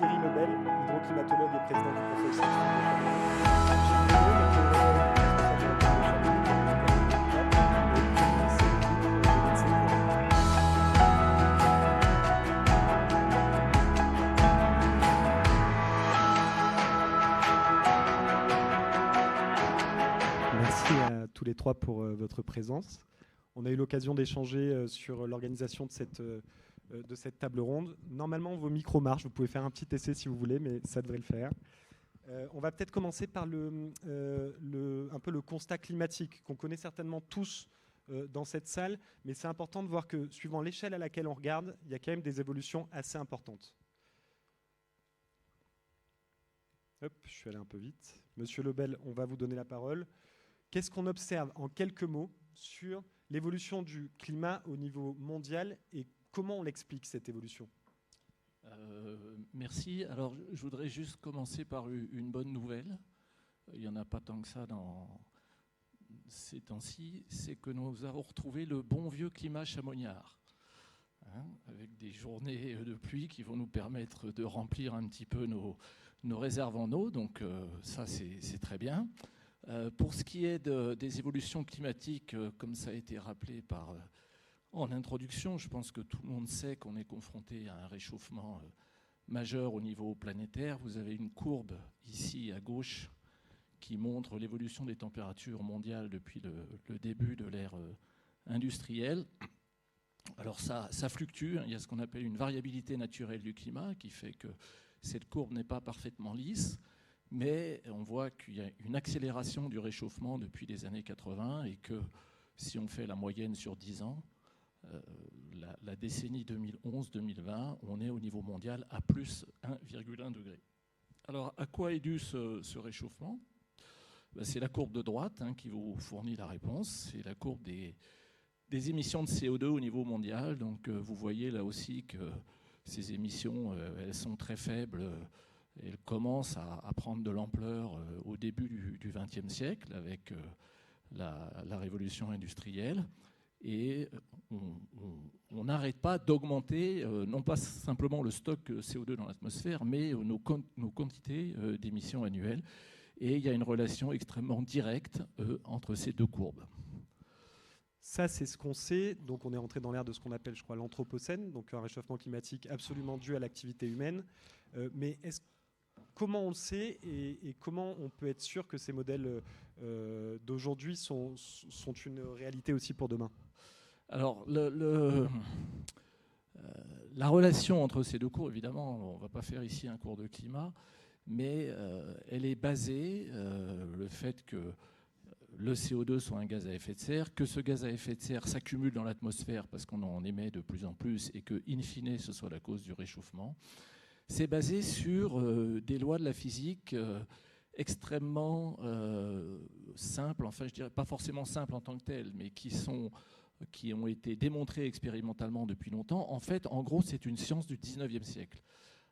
Thierry Lebel, hydroclimatologue et président du conseil scientifique de Chamonix. Gilles Bruno, météorologue, responsable de la Merci à tous les trois pour votre présence. On a eu l'occasion d'échanger sur l'organisation de cette table ronde. Normalement, vos micros marchent. Vous pouvez faire un petit essai si vous voulez, mais ça devrait le faire. On va peut-être commencer par un peu le constat climatique qu'on connaît certainement tous dans cette salle, mais c'est important de voir que suivant l'échelle à laquelle on regarde, il y a quand même des évolutions assez importantes. Hop, je suis allé un peu vite. Monsieur Lebel, on va vous donner la parole. Qu'est-ce qu'on observe en quelques mots sur l'évolution du climat au niveau mondial et comment on l'explique cette évolution ? Merci. Alors, je voudrais juste commencer par une bonne nouvelle. Il n'y en a pas tant que ça dans ces temps-ci. C'est que nous avons retrouvé le bon vieux climat chamonniard, avec des journées de pluie qui vont nous permettre de remplir un petit peu nos réserves en eau. Donc, ça, c'est très bien. Pour ce qui est des évolutions climatiques, comme ça a été rappelé en introduction, je pense que tout le monde sait qu'on est confronté à un réchauffement majeur au niveau planétaire. Vous avez une courbe ici à gauche qui montre l'évolution des températures mondiales depuis le début de l'ère industrielle. Alors ça fluctue, il y a ce qu'on appelle une variabilité naturelle du climat qui fait que cette courbe n'est pas parfaitement lisse. Mais on voit qu'il y a une accélération du réchauffement depuis les années 80 et que si on fait la moyenne sur 10 ans, la décennie 2011-2020, on est au niveau mondial à plus 1,1 degré. Alors à quoi est dû ce réchauffement ? C'est la courbe de droite qui vous fournit la réponse. C'est la courbe des émissions de CO2 au niveau mondial. Donc vous voyez là aussi que ces émissions, elles sont très faibles. Elle commence à prendre de l'ampleur au début du XXe siècle avec la révolution industrielle. Et on n'arrête pas d'augmenter, non pas simplement le stock CO2 dans l'atmosphère, mais nos quantités d'émissions annuelles. Et il y a une relation extrêmement directe entre ces deux courbes. Ça, c'est ce qu'on sait. Donc, on est entré dans l'ère de ce qu'on appelle, je crois, l'anthropocène, donc un réchauffement climatique absolument dû à l'activité humaine. Mais comment on le sait et comment on peut être sûr que ces modèles d'aujourd'hui sont une réalité aussi pour demain ? Alors, la relation entre ces deux cours, évidemment, on ne va pas faire ici un cours de climat, mais elle est basée, le fait que le CO2 soit un gaz à effet de serre, que ce gaz à effet de serre s'accumule dans l'atmosphère parce qu'on en émet de plus en plus et que, in fine, ce soit la cause du réchauffement. C'est basé sur des lois de la physique extrêmement simples, enfin je dirais pas forcément simples en tant que telles, mais qui ont été démontrées expérimentalement depuis longtemps. En fait, en gros, c'est une science du 19e siècle.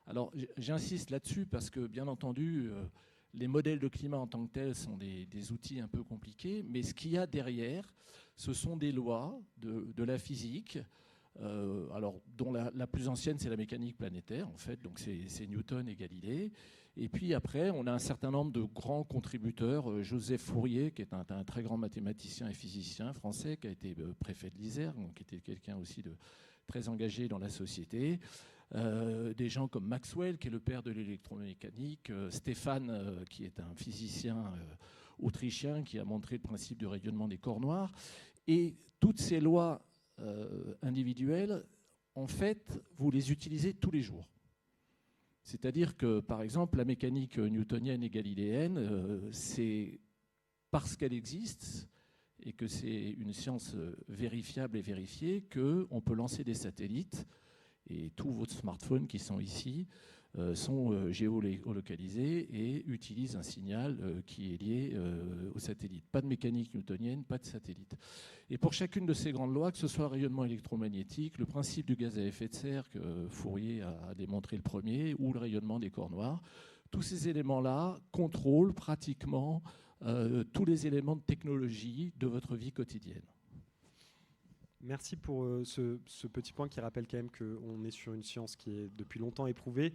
Alors j'insiste là-dessus parce que, bien entendu, les modèles de climat en tant que tels sont des outils un peu compliqués, mais ce qu'il y a derrière, ce sont des lois de la physique, dont la plus ancienne, c'est la mécanique planétaire, en fait, donc c'est Newton et Galilée. Et puis après, on a un certain nombre de grands contributeurs. Joseph Fourier, qui est un très grand mathématicien et physicien français, qui a été préfet de l'Isère, donc qui était quelqu'un aussi de très engagé dans la société. Des gens comme Maxwell, qui est le père de l'électromécanique, Stéphane, qui est un physicien autrichien, qui a montré le principe du rayonnement des corps noirs. Et toutes ces lois individuelles, en fait, vous les utilisez tous les jours. C'est-à-dire que, par exemple, la mécanique newtonienne et galiléenne, c'est parce qu'elle existe et que c'est une science vérifiable et vérifiée qu'on peut lancer des satellites. Et tous vos smartphones qui sont ici sont géolocalisés et utilisent un signal qui est lié au satellite. Pas de mécanique newtonienne, pas de satellite. Et pour chacune de ces grandes lois, que ce soit le rayonnement électromagnétique, le principe du gaz à effet de serre que Fourier a démontré le premier, ou le rayonnement des corps noirs, tous ces éléments-là contrôlent pratiquement tous les éléments de technologie de votre vie quotidienne. Merci pour ce petit point qui rappelle quand même qu'on est sur une science qui est depuis longtemps éprouvée.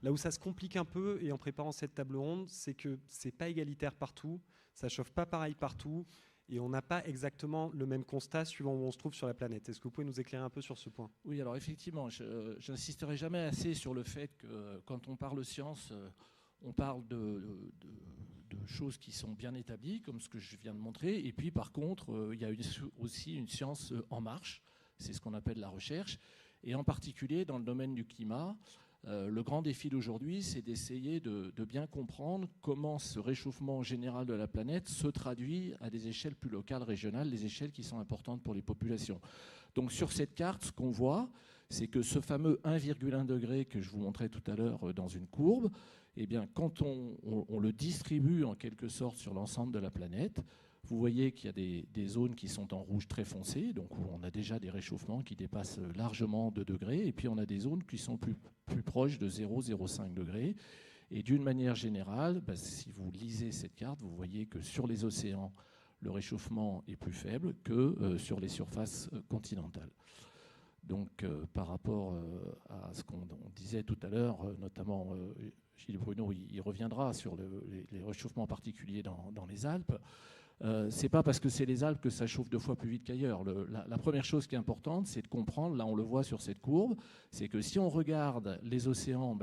Là où ça se complique un peu, et en préparant cette table ronde, c'est que c'est pas égalitaire partout, ça chauffe pas pareil partout, et on n'a pas exactement le même constat suivant où on se trouve sur la planète. Est-ce que vous pouvez nous éclairer un peu sur ce point? Oui, alors effectivement, je n'insisterai jamais assez sur le fait que quand on parle science, on parle de choses qui sont bien établies, comme ce que je viens de montrer, et puis par contre, il y a aussi une science en marche, c'est ce qu'on appelle la recherche, et en particulier dans le domaine du climat. Le grand défi d'aujourd'hui, c'est d'essayer de bien comprendre comment ce réchauffement général de la planète se traduit à des échelles plus locales, régionales, des échelles qui sont importantes pour les populations. Donc sur cette carte, ce qu'on voit, c'est que ce fameux 1,1 degré que je vous montrais tout à l'heure dans une courbe, eh bien, quand on le distribue en quelque sorte sur l'ensemble de la planète, vous voyez qu'il y a des zones qui sont en rouge très foncé, donc où on a déjà des réchauffements qui dépassent largement 2 degrés, et puis on a des zones qui sont plus proches de 0,05 degrés. Et d'une manière générale, si vous lisez cette carte, vous voyez que sur les océans, le réchauffement est plus faible que sur les surfaces continentales. Donc par rapport à ce qu'on disait tout à l'heure, notamment Gilles Bruno, il reviendra sur les réchauffements particuliers dans les Alpes. C'est pas parce que c'est les Alpes que ça chauffe 2 fois plus vite qu'ailleurs. La première chose qui est importante, c'est de comprendre, là on le voit sur cette courbe, c'est que si on regarde les océans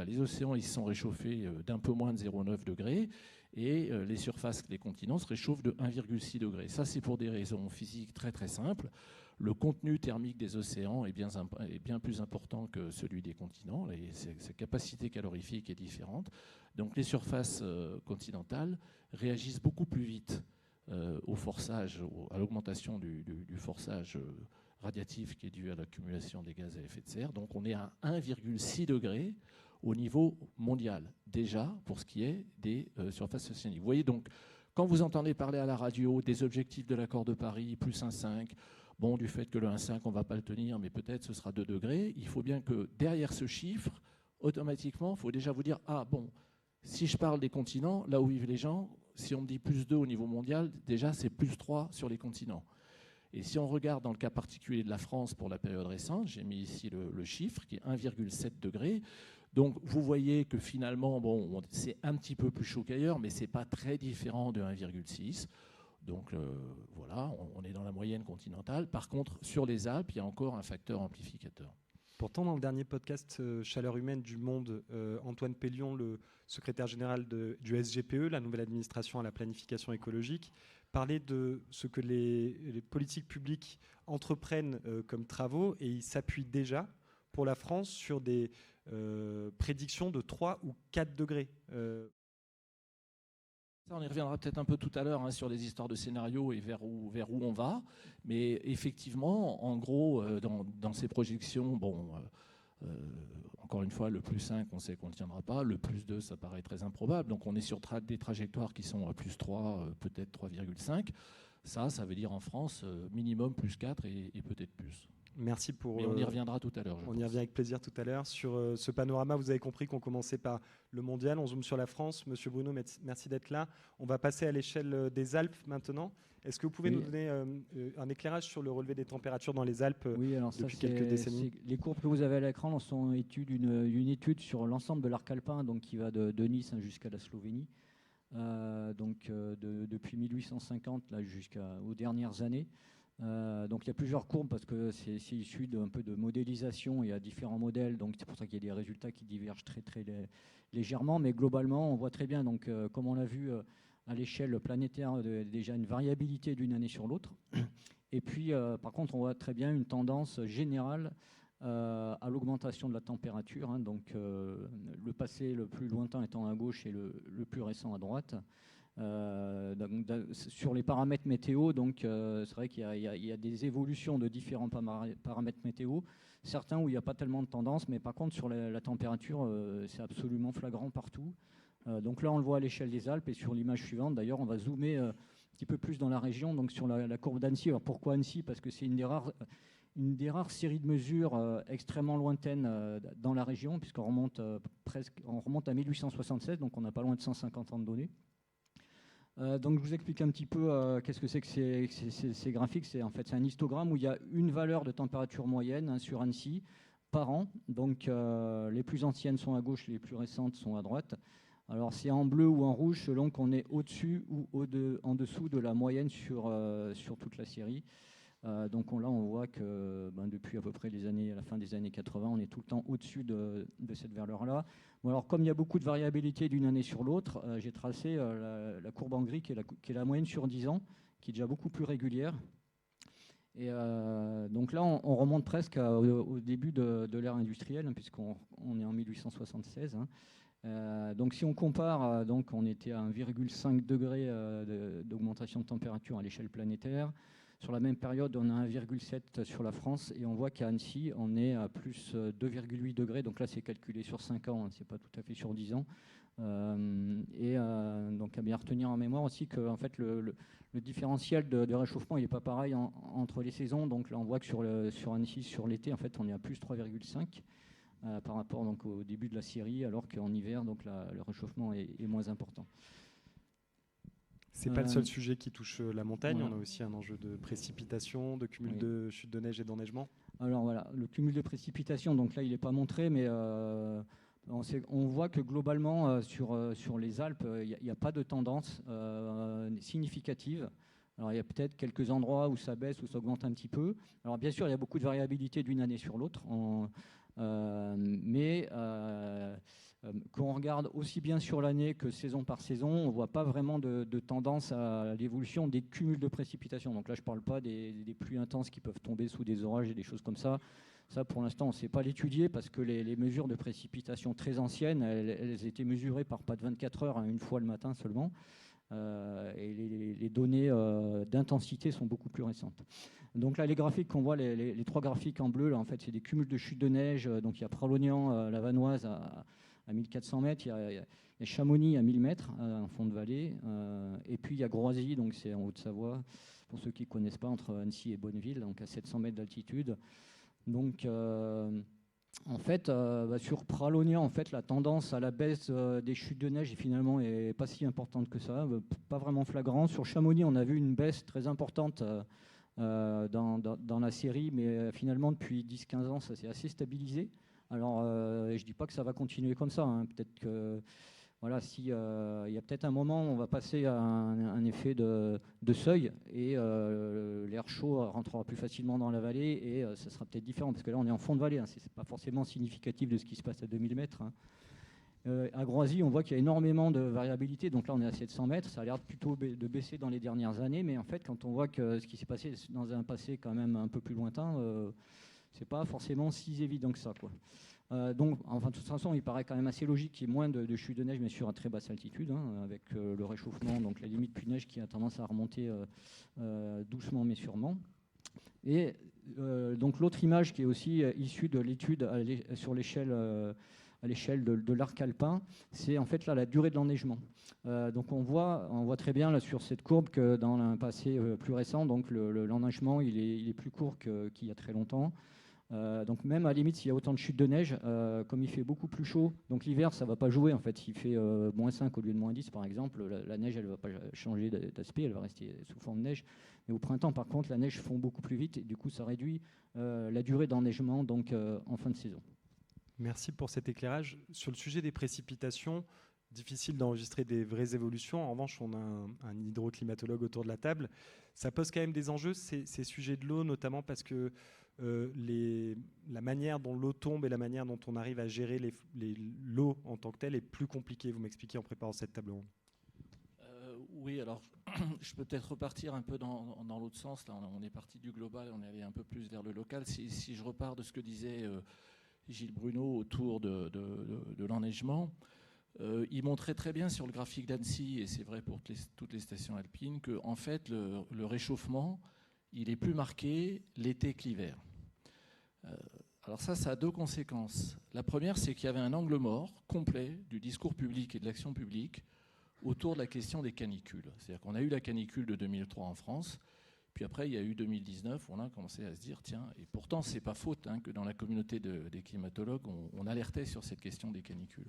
ils se sont réchauffés d'un peu moins de 0,9 degrés, et les surfaces des continents se réchauffent de 1,6 degrés. Ça, c'est pour des raisons physiques très très simples. Le contenu thermique des océans est bien plus important que celui des continents, et sa capacité calorifique est différente. Donc les surfaces continentales réagissent beaucoup plus vite au forçage, à l'augmentation du forçage radiatif qui est dû à l'accumulation des gaz à effet de serre. Donc on est à 1,6 degré au niveau mondial, déjà pour ce qui est des surfaces océaniques. Vous voyez donc, quand vous entendez parler à la radio des objectifs de l'accord de Paris, plus 1,5, bon, du fait que le 1,5, on ne va pas le tenir, mais peut-être ce sera 2 degrés, il faut bien que derrière ce chiffre, automatiquement, il faut déjà vous dire, ah bon, si je parle des continents, là où vivent les gens, si on me dit plus 2 au niveau mondial, déjà c'est plus 3 sur les continents. Et si on regarde dans le cas particulier de la France pour la période récente, j'ai mis ici le chiffre qui est 1,7 degré. Donc vous voyez que finalement, bon, c'est un petit peu plus chaud qu'ailleurs, mais ce n'est pas très différent de 1,6. Donc voilà, on est dans la moyenne continentale. Par contre, sur les Alpes, il y a encore un facteur amplificateur. Pourtant, dans le dernier podcast Chaleur humaine du Monde, Antoine Pellion, le secrétaire général du SGPE, la nouvelle administration à la planification écologique, parlait de ce que les politiques publiques entreprennent comme travaux, et il s'appuie déjà pour la France sur des prédictions de 3 ou 4 degrés. On y reviendra peut-être un peu tout à l'heure sur les histoires de scénarios et vers où on va. Mais effectivement, en gros, dans ces projections, encore une fois, le plus 5, on sait qu'on ne tiendra pas. Le plus 2, ça paraît très improbable. Donc on est sur des trajectoires qui sont à plus 3, peut-être 3,5. Ça veut dire en France, minimum plus 4 et peut-être plus. Merci pour... Mais on y reviendra tout à l'heure. On y revient avec plaisir tout à l'heure. Sur ce panorama, vous avez compris qu'on commençait par le mondial. On zoome sur la France. Monsieur Bruno, merci d'être là. On va passer à l'échelle des Alpes maintenant. Est-ce que vous pouvez nous donner un éclairage sur le relevé des températures dans les Alpes depuis quelques décennies? Les courbes que vous avez à l'écran sont une étude sur l'ensemble de l'arc alpin, donc qui va de Nice jusqu'à la Slovénie. Depuis 1850 jusqu'aux dernières années. Donc il y a plusieurs courbes parce que c'est issu d'un peu de modélisation. Il y a différents modèles, donc c'est pour ça qu'il y a des résultats qui divergent très très légèrement. Mais globalement, on voit très bien, donc, comme on l'a vu à l'échelle planétaire, déjà une variabilité d'une année sur l'autre. Et puis, par contre, on voit très bien une tendance générale à l'augmentation de la température. Donc le passé le plus lointain étant à gauche et le plus récent à droite. Sur les paramètres météo, donc c'est vrai qu'il y a des évolutions de différents paramètres météo, certains où il n'y a pas tellement de tendance, mais par contre sur la température, c'est absolument flagrant partout. Donc là, on le voit à l'échelle des Alpes, et sur l'image suivante, d'ailleurs, on va zoomer un petit peu plus dans la région, donc sur la courbe d'Annecy. Alors pourquoi Annecy? Parce que c'est une des rares séries de mesures extrêmement lointaines dans la région, puisqu'on remonte à 1876, donc on n'a pas loin de 150 ans de données. Donc je vous explique un petit peu qu'est-ce que c'est que ces graphiques. C'est un histogramme où il y a une valeur de température moyenne sur Annecy par an. Donc les plus anciennes sont à gauche, les plus récentes sont à droite. Alors c'est en bleu ou en rouge selon qu'on est au-dessus ou en dessous de la moyenne sur toute la série. Donc là on voit que depuis à peu près la fin des années 80, on est tout le temps au-dessus de cette valeur-là. Bon, alors comme il y a beaucoup de variabilité d'une année sur l'autre, j'ai tracé la courbe en gris qui est la moyenne sur 10 ans, qui est déjà beaucoup plus régulière. Et donc là, on remonte presque au début de l'ère industrielle, hein, puisqu'on est en 1876. Donc si on compare, donc on était à 1,5 degré d'augmentation de température à l'échelle planétaire. Sur la même période, on a 1,7 sur la France, et on voit qu'à Annecy, on est à plus 2,8 degrés. Donc là, c'est calculé sur 5 ans, hein, c'est pas tout à fait sur 10 ans. Donc à bien retenir en mémoire aussi que en fait, le différentiel de réchauffement il n'est pas pareil entre les saisons. Donc là on voit que sur Annecy, sur l'été, en fait, on est à plus 3,5 par rapport donc, au début de la série, alors qu'en hiver donc, le réchauffement est moins important. C'est pas le seul sujet qui touche la montagne, voilà. On a aussi un enjeu de précipitation, de cumul de chute de neige et d'enneigement. Alors voilà, le cumul de précipitation, donc là il n'est pas montré, mais on voit que globalement sur les Alpes, il n'y a pas de tendance significative. Alors il y a peut-être quelques endroits où ça baisse, où ça augmente un petit peu. Alors bien sûr, il y a beaucoup de variabilité d'une année sur l'autre, mais quand on regarde aussi bien sur l'année que saison par saison, on ne voit pas vraiment de tendance à l'évolution des cumuls de précipitations. Donc là, je ne parle pas des pluies intenses qui peuvent tomber sous des orages et des choses comme ça. Ça, pour l'instant, on ne sait pas l'étudier parce que les mesures de précipitation très anciennes, elles étaient mesurées par pas de 24 heures, hein, une fois le matin seulement. Et les données d'intensité sont beaucoup plus récentes. Donc là, les graphiques qu'on voit, les trois graphiques en bleu, là, en fait, c'est des cumuls de chutes de neige. Donc il y a Pralognan, la Vanoise à 1400 mètres, il y a Chamonix à 1000 mètres en fond de vallée, et puis il y a Groisy, donc c'est en Haute-Savoie, pour ceux qui ne connaissent pas, entre Annecy et Bonneville, donc à 700 mètres d'altitude. Donc en fait, sur Pralognan, en fait, la tendance à la baisse des chutes de neige finalement est pas si importante que ça, pas vraiment flagrant. Sur Chamonix, on a vu une baisse très importante dans la série, mais finalement depuis 10-15 ans, ça s'est assez stabilisé. Alors, je ne dis pas que ça va continuer comme ça. Hein. Peut-être que, voilà, il y a peut-être un moment où on va passer à un effet de seuil et l'air chaud rentrera plus facilement dans la vallée et ça sera peut-être différent parce que là, on est en fond de vallée. Hein. Ce n'est pas forcément significatif de ce qui se passe à 2000 mètres. Hein. À Groisy, on voit qu'il y a énormément de variabilité. Donc là, on est à 700 mètres. Ça a l'air plutôt de baisser dans les dernières années. Mais en fait, quand on voit que ce qui s'est passé dans un passé quand même un peu plus lointain, c'est pas forcément si évident que ça, quoi. Donc, enfin, de toute façon, il paraît quand même assez logique qu'il y ait moins de chutes de neige, mais sur à très basse altitude, hein, avec le réchauffement, donc la limite pluie neige qui a tendance à remonter doucement mais sûrement. Et donc l'autre image qui est aussi issue de l'étude sur l'échelle à l'échelle de l'arc alpin, c'est en fait là la durée de l'enneigement. Donc on voit très bien là, sur cette courbe que dans un passé plus récent, donc l'enneigement il est plus court qu'il y a très longtemps. Donc même à la limite, s'il y a autant de chutes de neige, comme il fait beaucoup plus chaud, donc l'hiver, ça ne va pas jouer. En fait, s'il fait moins 5 au lieu de moins 10, par exemple, la neige, elle ne va pas changer d'aspect, elle va rester sous forme de neige. Mais au printemps, par contre, la neige fond beaucoup plus vite et du coup, ça réduit la durée d'enneigement donc, en fin de saison. Merci pour cet éclairage. Sur le sujet des précipitations, difficile d'enregistrer des vraies évolutions. En revanche, on a un hydroclimatologue autour de la table. Ça pose quand même des enjeux, ces sujets de l'eau, notamment parce que la manière dont l'eau tombe et la manière dont on arrive à gérer l'eau en tant que telle est plus compliquée. Vous m'expliquez en préparant cette table ronde. Oui, alors je peux peut-être repartir un peu dans l'autre sens. Là, on est parti du global, on est allé un peu plus vers le local. Si je repars de ce que disait Gilles Bruno autour de l'enneigement, il montrait très bien sur le graphique d'Annecy, et c'est vrai pour toutes les stations alpines, que en fait, le réchauffement, il est plus marqué l'été que l'hiver. Alors ça a deux conséquences. La première, c'est qu'il y avait un angle mort complet du discours public et de l'action publique autour de la question des canicules. C'est-à-dire qu'on a eu la canicule de 2003 en France, puis après il y a eu 2019 où on a commencé à se dire tiens, et pourtant c'est pas faute hein, que dans la communauté des climatologues, on alertait sur cette question des canicules.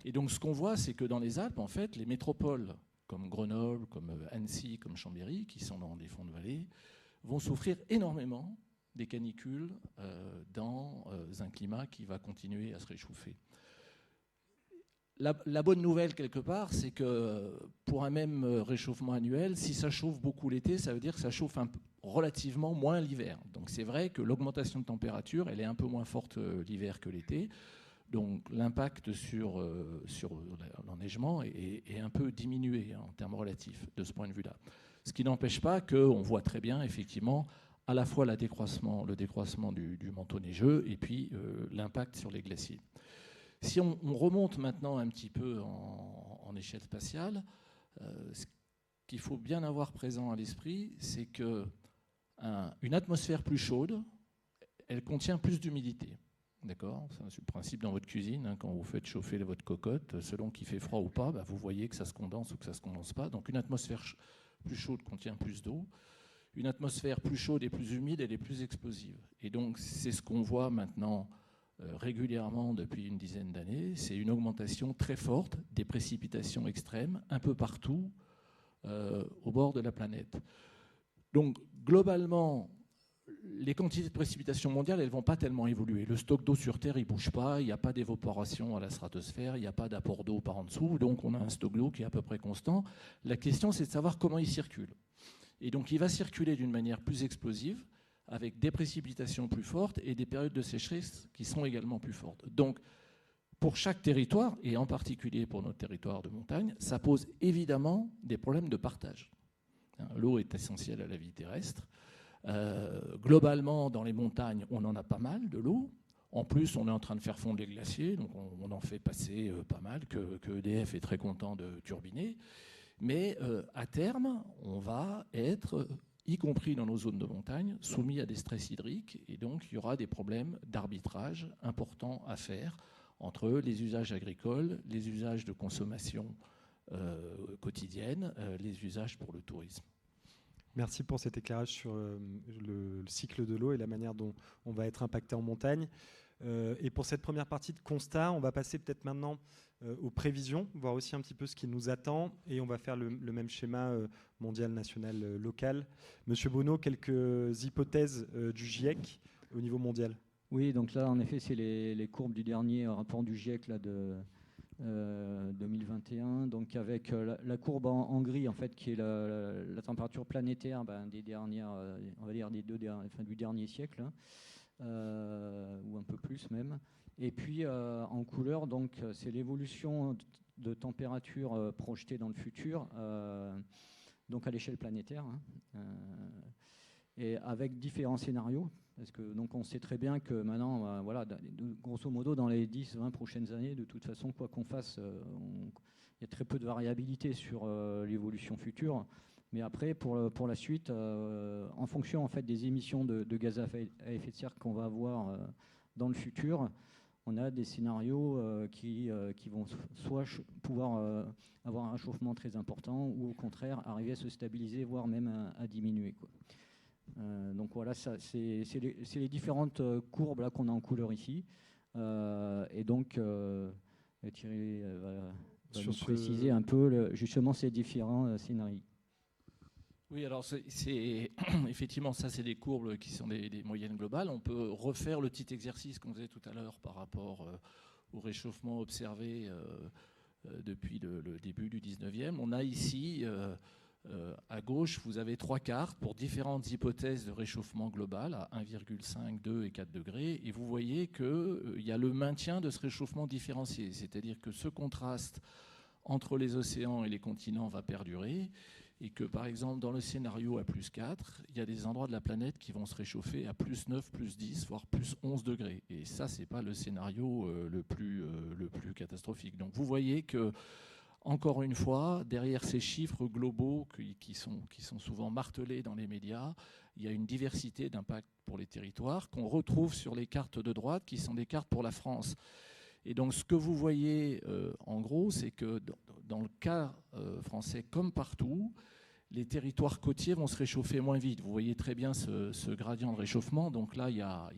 Et donc ce qu'on voit, c'est que dans les Alpes, en fait, les métropoles comme Grenoble, comme Annecy, comme Chambéry, qui sont dans des fonds de vallée, vont souffrir énormément des canicules dans un climat qui va continuer à se réchauffer. La bonne nouvelle, quelque part, c'est que pour un même réchauffement annuel, si ça chauffe beaucoup l'été, ça veut dire que ça chauffe relativement moins l'hiver. Donc c'est vrai que l'augmentation de température, elle est un peu moins forte l'hiver que l'été. Donc l'impact sur l'enneigement est un peu diminué en termes relatifs de ce point de vue-là. Ce qui n'empêche pas qu'on voit très bien, effectivement, à la fois le décroissement du manteau neigeux et puis l'impact sur les glaciers. Si on remonte maintenant un petit peu en échelle spatiale, ce qu'il faut bien avoir présent à l'esprit, c'est qu'une atmosphère plus chaude, elle contient plus d'humidité. D'accord ? C'est le principe dans votre cuisine, hein, quand vous faites chauffer votre cocotte, selon qu'il fait froid ou pas, vous voyez que ça se condense ou que ça ne se condense pas. Donc une atmosphère plus chaude contient plus d'eau. Une atmosphère plus chaude et plus humide, elle est plus explosive. Et donc c'est ce qu'on voit maintenant régulièrement depuis une dizaine d'années, c'est une augmentation très forte des précipitations extrêmes un peu partout au bord de la planète. Donc globalement, les quantités de précipitations mondiales, elles ne vont pas tellement évoluer. Le stock d'eau sur Terre, il ne bouge pas, il n'y a pas d'évaporation à la stratosphère, il n'y a pas d'apport d'eau par en dessous, donc on a un stock d'eau qui est à peu près constant. La question, c'est de savoir comment il circule. Et donc il va circuler d'une manière plus explosive, avec des précipitations plus fortes et des périodes de sécheresse qui sont également plus fortes. Donc, pour chaque territoire, et en particulier pour notre territoire de montagne, ça pose évidemment des problèmes de partage. L'eau est essentielle à la vie terrestre. Globalement, dans les montagnes, on en a pas mal de l'eau. En plus, on est en train de faire fondre les glaciers, donc on en fait passer pas mal, que EDF est très content de turbiner. Mais à terme, on va être, y compris dans nos zones de montagne, soumis à des stress hydriques. Et donc, il y aura des problèmes d'arbitrage importants à faire entre les usages agricoles, les usages de consommation quotidienne, les usages pour le tourisme. Merci pour cet éclairage sur le cycle de l'eau et la manière dont on va être impacté en montagne. Et pour cette première partie de constat, on va passer peut-être maintenant aux prévisions, voir aussi un petit peu ce qui nous attend. Et on va faire le même schéma mondial, national, local. Monsieur Bonneau, quelques hypothèses du GIEC au niveau mondial. Oui, donc là, en effet, c'est les courbes du dernier rapport du GIEC là, de 2021, donc avec la courbe en gris, en fait, qui est la température planétaire des dernières, on va dire du dernier siècle, ou un peu plus même. Et puis en couleur, donc c'est l'évolution de température projetée dans le futur, donc à l'échelle planétaire, et avec différents scénarios. Parce que donc on sait très bien que maintenant, voilà, grosso modo, dans les 10-20 prochaines années, de toute façon, quoi qu'on fasse, il y a très peu de variabilité sur l'évolution future. Mais après, pour la suite, en fonction en fait, des émissions de gaz à effet de serre qu'on va avoir dans le futur, on a des scénarios qui vont soit pouvoir avoir un réchauffement très important, ou au contraire arriver à se stabiliser, voire même à diminuer, quoi. Donc voilà, c'est les différentes courbes là qu'on a en couleur ici. Et donc Thierry va nous préciser un peu justement ces différents scénarios. Oui, alors effectivement, ça c'est des courbes qui sont des moyennes globales. On peut refaire le petit exercice qu'on faisait tout à l'heure par rapport au réchauffement observé depuis le début du 19e. On a ici, à gauche, vous avez 3 cartes pour différentes hypothèses de réchauffement global à 1,5, 2 et 4 degrés. Et vous voyez qu'il y a le maintien de ce réchauffement différencié, c'est-à-dire que ce contraste entre les océans et les continents va perdurer. Et que, par exemple, dans le scénario à plus 4, il y a des endroits de la planète qui vont se réchauffer à plus 9, plus 10, voire plus 11 degrés. Et ça, ce n'est pas le scénario le plus catastrophique. Donc vous voyez que, encore une fois, derrière ces chiffres globaux qui sont souvent martelés dans les médias, il y a une diversité d'impacts pour les territoires qu'on retrouve sur les cartes de droite, qui sont des cartes pour la France. Et donc ce que vous voyez, en gros, c'est que dans le cas français, comme partout, les territoires côtiers vont se réchauffer moins vite. Vous voyez très bien ce gradient de réchauffement. Donc là, il y a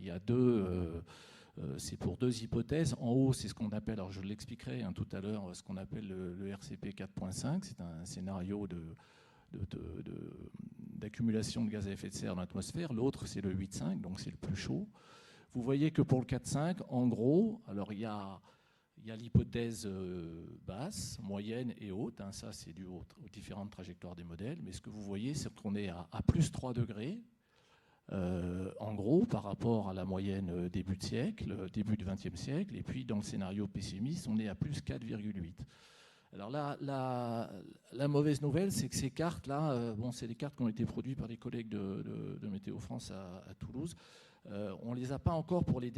c'est pour 2 hypothèses. En haut, c'est ce qu'on appelle, alors je l'expliquerai tout à l'heure, ce qu'on appelle le RCP 4.5. C'est un scénario d'accumulation de gaz à effet de serre dans l'atmosphère. L'autre, c'est le 8,5, donc c'est le plus chaud. Vous voyez que pour le 4,5, en gros, alors il y a l'hypothèse basse, moyenne et haute. Hein, ça, c'est dû aux différentes trajectoires des modèles. Mais ce que vous voyez, c'est qu'on est à plus 3 degrés, en gros, par rapport à la moyenne début de siècle, début du XXe siècle. Et puis, dans le scénario pessimiste, on est à plus 4,8. Alors là, la mauvaise nouvelle, c'est que ces cartes-là, c'est des cartes qui ont été produites par des collègues de Météo France à Toulouse. On ne les a pas encore pour les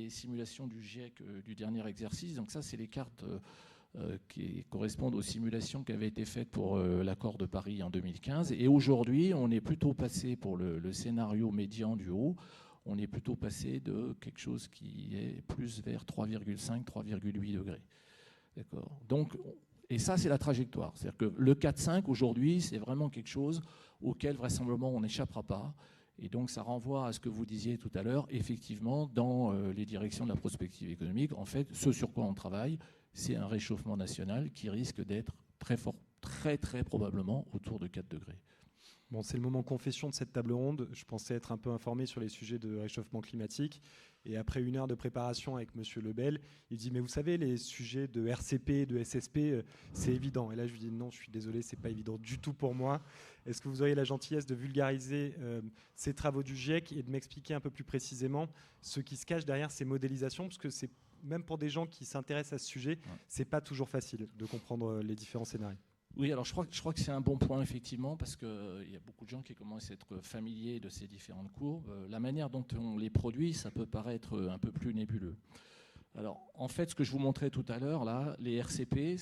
simulations du GIEC du dernier exercice. Donc ça, c'est les cartes qui correspondent aux simulations qui avaient été faites pour l'accord de Paris en 2015. Et aujourd'hui, on est plutôt passé pour le scénario médian du haut. On est plutôt passé de quelque chose qui est plus vers 3,5, 3,8 degrés. D'accord. Donc, et ça, c'est la trajectoire. C'est-à-dire que le 4,5 aujourd'hui, c'est vraiment quelque chose auquel vraisemblablement on n'échappera pas. Et donc, ça renvoie à ce que vous disiez tout à l'heure. Effectivement, dans les directions de la prospective économique, en fait, ce sur quoi on travaille, c'est un réchauffement national qui risque d'être très fort, très, très probablement autour de 4 degrés. Bon, c'est le moment confession de cette table ronde. Je pensais être un peu informé sur les sujets de réchauffement climatique. Et après 1 heure de préparation avec M. Lebel, il dit « Mais vous savez, les sujets de RCP, de SSP, c'est évident. » Et là, je lui dis « Non, je suis désolé, ce n'est pas évident du tout pour moi. Est-ce que vous auriez la gentillesse de vulgariser ces travaux du GIEC et de m'expliquer un peu plus précisément ce qui se cache derrière ces modélisations ?» Parce que c'est, même pour des gens qui s'intéressent à ce sujet, ce n'est pas toujours facile de comprendre les différents scénarios. Oui, alors je crois que c'est un bon point, effectivement, parce qu'il y a beaucoup de gens qui commencent à être familiers de ces différentes courbes. La manière dont on les produit, ça peut paraître un peu plus nébuleux. Alors, en fait, ce que je vous montrais tout à l'heure, là, les RCP,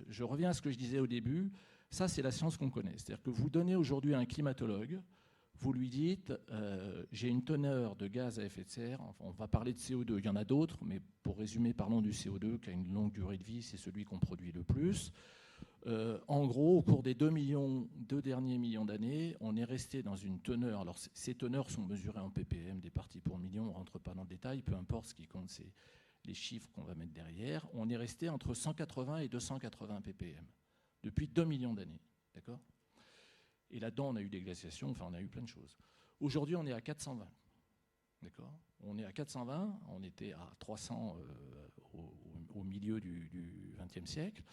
je reviens à ce que je disais au début, ça, c'est la science qu'on connaît. C'est-à-dire que vous donnez aujourd'hui à un climatologue, vous lui dites, j'ai une teneur de gaz à effet de serre, enfin, on va parler de CO2, il y en a d'autres, mais pour résumer, parlons du CO2, qui a une longue durée de vie, c'est celui qu'on produit le plus. En gros, au cours des 2 derniers millions d'années, on est resté dans une teneur. Alors, ces teneurs sont mesurées en ppm, des parties pour million, on ne rentre pas dans le détail, peu importe, ce qui compte, c'est les chiffres qu'on va mettre derrière. On est resté entre 180 et 280 ppm depuis 2 millions d'années. D'accord ? Et là-dedans, on a eu des glaciations, enfin, on a eu plein de choses. Aujourd'hui, on est à 420. D'accord ? On est à 420, on était à 300 au milieu du XXe siècle.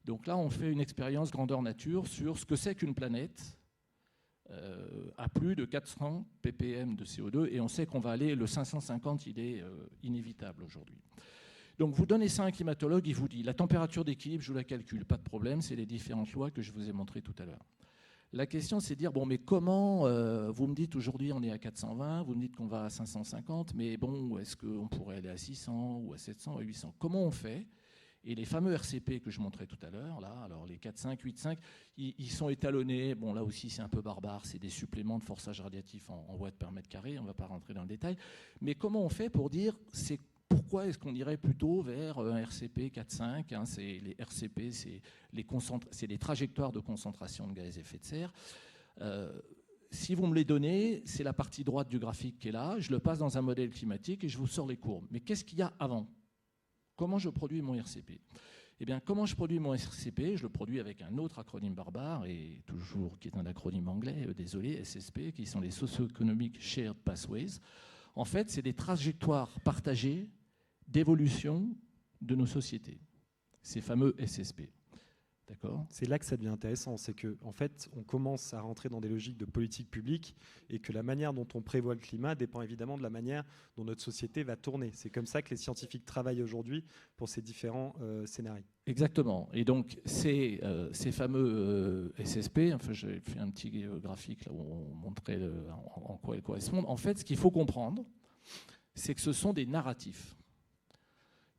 Donc là, on fait une expérience grandeur nature sur ce que c'est qu'une planète à plus de 400 ppm de CO2, et on sait qu'on va aller, le 550, il est inévitable aujourd'hui. Donc vous donnez ça à un climatologue, il vous dit, la température d'équilibre, je vous la calcule, pas de problème, c'est les différentes lois que je vous ai montrées tout à l'heure. La question, c'est de dire, bon, mais comment, vous me dites aujourd'hui on est à 420, vous me dites qu'on va à 550, mais bon, est-ce qu'on pourrait aller à 600 ou à 700 ou à 800 ? Comment on fait ? Et les fameux RCP que je montrais tout à l'heure, là, alors les 4,5, 8,5, ils sont étalonnés. Bon, là aussi, c'est un peu barbare. C'est des suppléments de forçage radiatif en watts par mètre carré. On ne va pas rentrer dans le détail. Mais comment on fait pour dire, pourquoi est-ce qu'on irait plutôt vers un RCP 4,5 hein, les RCP, c'est les trajectoires de concentration de gaz à effet de serre. Si vous me les donnez, c'est la partie droite du graphique qui est là. Je le passe dans un modèle climatique et je vous sors les courbes. Mais qu'est-ce qu'il y a avant ? Comment je produis mon RCP ? Eh bien, comment je produis mon RCP ? Je le produis avec un autre acronyme barbare, et toujours qui est un acronyme anglais, désolé, SSP, qui sont les Socio-Economic Shared Pathways. En fait, c'est des trajectoires partagées d'évolution de nos sociétés, ces fameux SSP. D'accord ? C'est là que ça devient intéressant, c'est qu'en fait, on commence à rentrer dans des logiques de politique publique et que la manière dont on prévoit le climat dépend évidemment de la manière dont notre société va tourner. C'est comme ça que les scientifiques travaillent aujourd'hui pour ces différents scénarios. Exactement. Et donc, ces fameux SSP, enfin, j'ai fait un petit graphique là où on montrait en quoi elles correspondent. En fait, ce qu'il faut comprendre, c'est que ce sont des narratifs.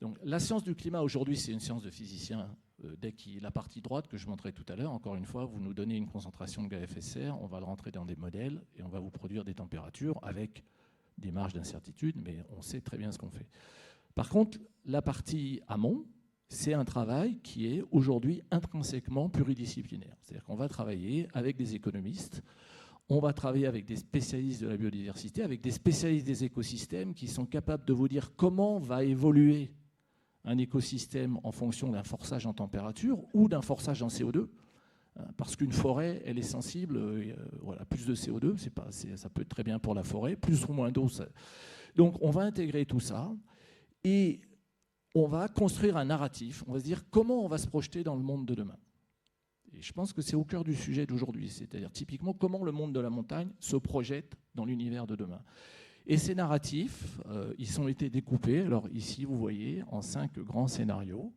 Donc, la science du climat aujourd'hui, c'est une science de physiciens. Dès qu'il la partie droite que je montrais tout à l'heure, encore une fois, vous nous donnez une concentration de gaz à effet de serre, on va le rentrer dans des modèles et on va vous produire des températures avec des marges d'incertitude, mais on sait très bien ce qu'on fait. Par contre, la partie amont, c'est un travail qui est aujourd'hui intrinsèquement pluridisciplinaire. C'est-à-dire qu'on va travailler avec des économistes, on va travailler avec des spécialistes de la biodiversité, avec des spécialistes des écosystèmes qui sont capables de vous dire comment va évoluer un écosystème en fonction d'un forçage en température ou d'un forçage en CO2. Parce qu'une forêt, elle est sensible, voilà, plus de CO2, ça peut être très bien pour la forêt, plus ou moins d'eau. Donc on va intégrer tout ça et on va construire un narratif. On va se dire comment on va se projeter dans le monde de demain. Et je pense que c'est au cœur du sujet d'aujourd'hui, c'est-à-dire typiquement comment le monde de la montagne se projette dans l'univers de demain. Et ces narratifs, ils ont été découpés, alors ici vous voyez, en 5 grands scénarios.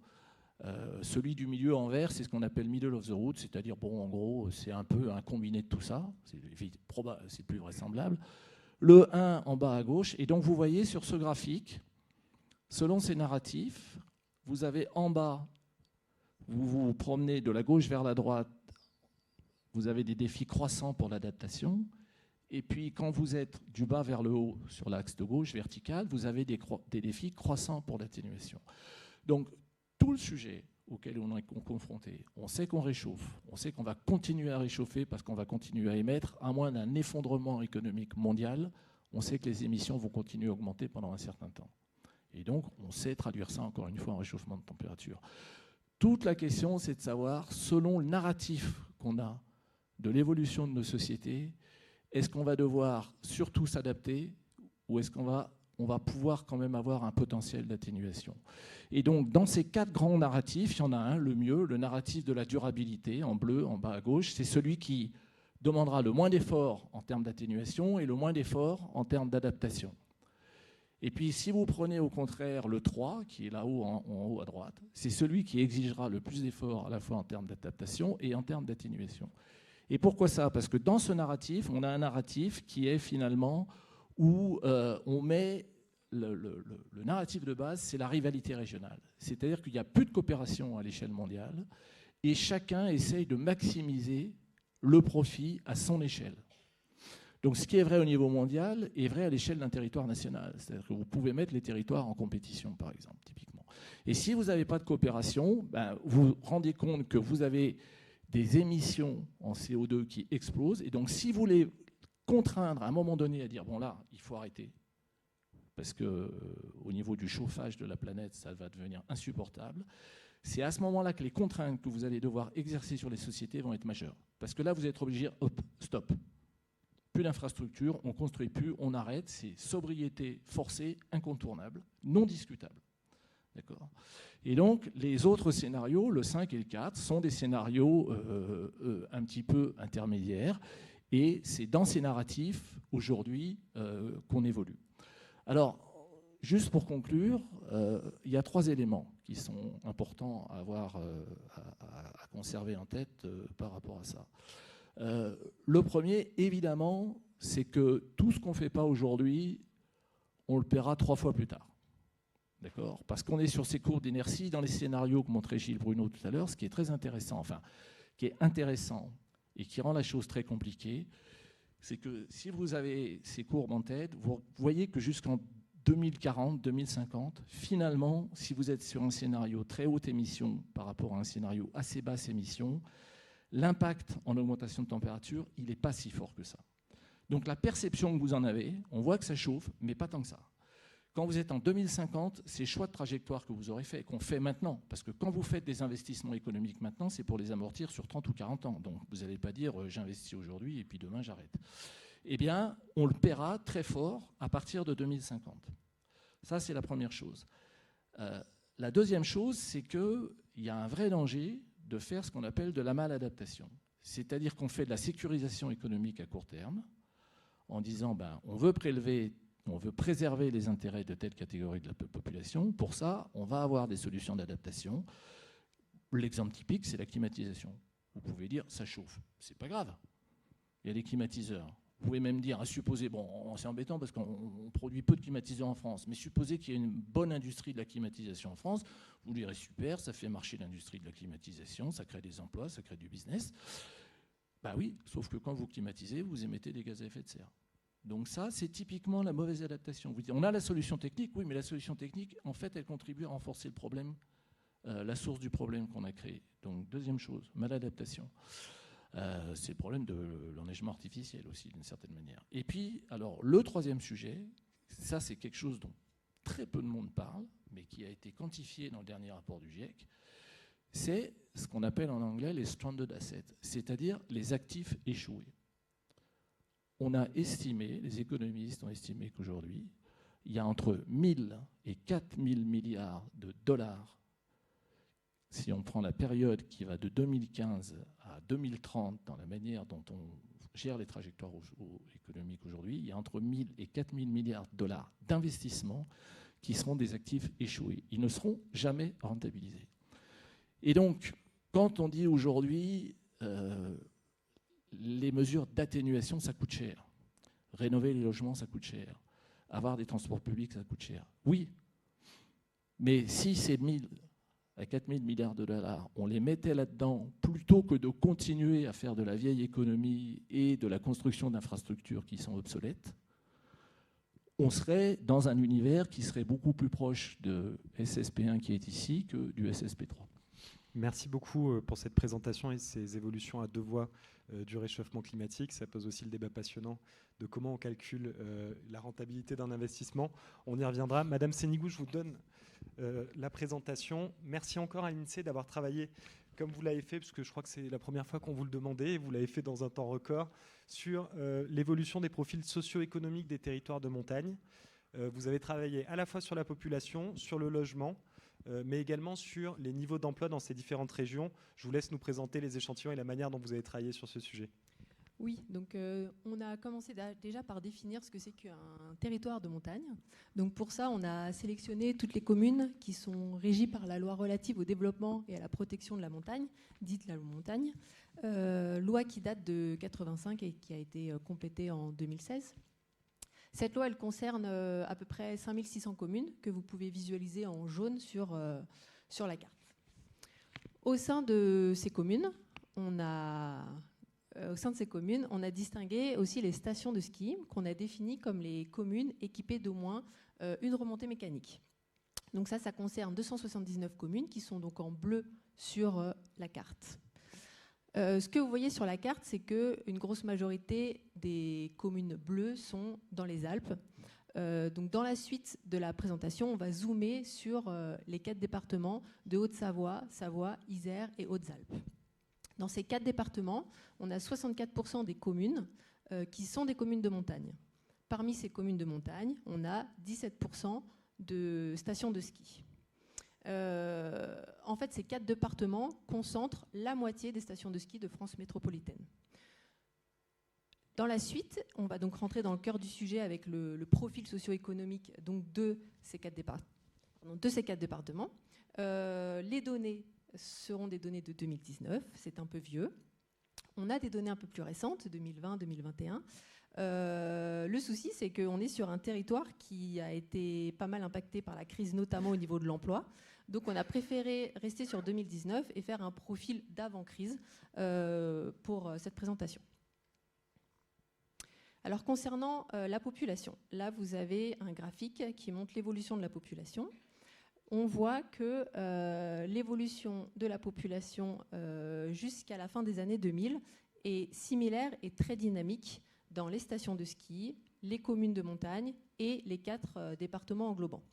Celui du milieu en vert, c'est ce qu'on appelle middle of the road, c'est-à-dire, bon, en gros, c'est un peu un combiné de tout ça, c'est plus vraisemblable. Le 1 en bas à gauche, et donc vous voyez sur ce graphique, selon ces narratifs, vous avez en bas, vous vous promenez de la gauche vers la droite, vous avez des défis croissants pour l'adaptation, et puis quand vous êtes du bas vers le haut sur l'axe de gauche vertical, vous avez des défis croissants pour l'atténuation. Donc, tout le sujet auquel on est confronté, on sait qu'on réchauffe, on sait qu'on va continuer à réchauffer parce qu'on va continuer à émettre, à moins d'un effondrement économique mondial, on sait que les émissions vont continuer à augmenter pendant un certain temps. Et donc, on sait traduire ça, encore une fois, en réchauffement de température. Toute la question, c'est de savoir, selon le narratif qu'on a de l'évolution de nos sociétés, est-ce qu'on va devoir surtout s'adapter ou est-ce qu'on va pouvoir quand même avoir un potentiel d'atténuation. Et donc, dans ces 4 grands narratifs, il y en a un, le mieux, le narratif de la durabilité, en bleu, en bas à gauche. C'est celui qui demandera le moins d'efforts en termes d'atténuation et le moins d'efforts en termes d'adaptation. Et puis, si vous prenez au contraire le 3, qui est là-haut, en haut à droite, c'est celui qui exigera le plus d'efforts à la fois en termes d'adaptation et en termes d'atténuation. Et pourquoi ça? Parce que dans ce narratif, on a un narratif qui est finalement où on met le narratif de base, c'est la rivalité régionale. C'est-à-dire qu'il n'y a plus de coopération à l'échelle mondiale et chacun essaye de maximiser le profit à son échelle. Donc ce qui est vrai au niveau mondial est vrai à l'échelle d'un territoire national. C'est-à-dire que vous pouvez mettre les territoires en compétition, par exemple, typiquement. Et si vous n'avez pas de coopération, vous vous rendez compte que vous avez des émissions en CO2 qui explosent. Et donc si vous voulez contraindre à un moment donné à dire, bon là, il faut arrêter, parce qu'au niveau du chauffage de la planète, ça va devenir insupportable, c'est à ce moment-là que les contraintes que vous allez devoir exercer sur les sociétés vont être majeures. Parce que là, vous êtes obligé, hop, stop. Plus d'infrastructures, on ne construit plus, on arrête, c'est sobriété forcée, incontournable, non discutable. D'accord ? Et donc, les autres scénarios, le 5 et le 4, sont des scénarios un petit peu intermédiaires. Et c'est dans ces narratifs, aujourd'hui, qu'on évolue. Alors, juste pour conclure, il y a 3 éléments qui sont importants à avoir, à conserver en tête par rapport à ça. Le premier, évidemment, c'est que tout ce qu'on ne fait pas aujourd'hui, on le paiera 3 fois plus tard. D'accord ? Parce qu'on est sur ces courbes d'inertie, dans les scénarios que montrait Gilles Bruno tout à l'heure, ce qui est très intéressant, qui est intéressant, et qui rend la chose très compliquée, c'est que si vous avez ces courbes en tête, vous voyez que jusqu'en 2040, 2050, finalement, si vous êtes sur un scénario très haute émission par rapport à un scénario assez basse émission, l'impact en augmentation de température, il n'est pas si fort que ça. Donc la perception que vous en avez, on voit que ça chauffe, mais pas tant que ça. Quand vous êtes en 2050, ces choix de trajectoire que vous aurez fait, qu'on fait maintenant, parce que quand vous faites des investissements économiques maintenant, c'est pour les amortir sur 30 ou 40 ans. Donc vous n'allez pas dire j'investis aujourd'hui et puis demain j'arrête. Eh bien, on le paiera très fort à partir de 2050. Ça, c'est la première chose. La deuxième chose, c'est qu'il y a un vrai danger de faire ce qu'on appelle de la maladaptation. C'est-à-dire qu'on fait de la sécurisation économique à court terme en disant on veut préserver les intérêts de telle catégorie de la population. Pour ça, on va avoir des solutions d'adaptation. L'exemple typique, c'est la climatisation. Vous pouvez dire, ça chauffe. C'est pas grave. Il y a des climatiseurs. Vous pouvez même dire, supposer, c'est embêtant parce qu'on produit peu de climatiseurs en France, mais supposez qu'il y a une bonne industrie de la climatisation en France, vous direz super, ça fait marcher l'industrie de la climatisation, ça crée des emplois, ça crée du business. Oui, sauf que quand vous climatisez, vous émettez des gaz à effet de serre. Donc ça, c'est typiquement la mauvaise adaptation. Vous dites, on a la solution technique, oui, mais la solution technique, en fait, elle contribue à renforcer le problème, la source du problème qu'on a créé. Donc deuxième chose, maladaptation. C'est le problème de l'enneigement artificiel aussi, d'une certaine manière. Et puis, alors, le troisième sujet, ça c'est quelque chose dont très peu de monde parle, mais qui a été quantifié dans le dernier rapport du GIEC, c'est ce qu'on appelle en anglais les stranded assets, c'est-à-dire les actifs échoués. On a estimé, les économistes ont estimé qu'aujourd'hui, il y a entre 1000 et 4000 milliards de dollars, si on prend la période qui va de 2015 à 2030, dans la manière dont on gère les trajectoires économiques aujourd'hui, il y a entre 1000 et 4000 milliards de dollars d'investissements qui seront des actifs échoués. Ils ne seront jamais rentabilisés. Et donc, quand on dit aujourd'hui les mesures d'atténuation, ça coûte cher. Rénover les logements, ça coûte cher. Avoir des transports publics, ça coûte cher. Oui, mais si ces 1000 à 4000 milliards de dollars, on les mettait là-dedans, plutôt que de continuer à faire de la vieille économie et de la construction d'infrastructures qui sont obsolètes, on serait dans un univers qui serait beaucoup plus proche de SSP1 qui est ici que du SSP3. Merci beaucoup pour cette présentation et ces évolutions à deux voies du réchauffement climatique. Ça pose aussi le débat passionnant de comment on calcule la rentabilité d'un investissement. On y reviendra. Madame Sénigou, je vous donne la présentation. Merci encore à l'INSEE d'avoir travaillé comme vous l'avez fait, parce que je crois que c'est la première fois qu'on vous le demandait, et vous l'avez fait dans un temps record, sur l'évolution des profils socio-économiques des territoires de montagne. Vous avez travaillé à la fois sur la population, sur le logement, mais également sur les niveaux d'emploi dans ces différentes régions. Je vous laisse nous présenter les échantillons et la manière dont vous avez travaillé sur ce sujet. Oui, donc on a commencé déjà par définir ce que c'est qu'un territoire de montagne. Donc pour ça, on a sélectionné toutes les communes qui sont régies par la loi relative au développement et à la protection de la montagne, dite la loi montagne, loi qui date de 85 et qui a été complétée en 2016. Cette loi, elle concerne à peu près 5600 communes que vous pouvez visualiser en jaune sur la carte. Au sein de ces communes, on a distingué aussi les stations de ski qu'on a définies comme les communes équipées d'au moins une remontée mécanique. Donc ça concerne 279 communes qui sont donc en bleu sur la carte. Ce que vous voyez sur la carte, c'est qu'une grosse majorité des communes bleues sont dans les Alpes. Donc dans la suite de la présentation, on va zoomer sur les 4 départements de Haute-Savoie, Savoie, Isère et Hautes-Alpes. Dans ces 4 départements, on a 64% des communes qui sont des communes de montagne. Parmi ces communes de montagne, on a 17% de stations de ski. En fait, ces 4 départements concentrent la moitié des stations de ski de France métropolitaine. Dans la suite, on va donc rentrer dans le cœur du sujet avec le profil socio-économique donc de ces 4 départements. Les données seront des données de 2019, c'est un peu vieux. On a des données un peu plus récentes, 2020-2021. Le souci, c'est qu'on est sur un territoire qui a été pas mal impacté par la crise, notamment au niveau de l'emploi. Donc on a préféré rester sur 2019 et faire un profil d'avant-crise pour cette présentation. Alors concernant la population, là vous avez un graphique qui montre l'évolution de la population. On voit que l'évolution de la population jusqu'à la fin des années 2000 est similaire et très dynamique dans les stations de ski, les communes de montagne et les 4 départements englobants.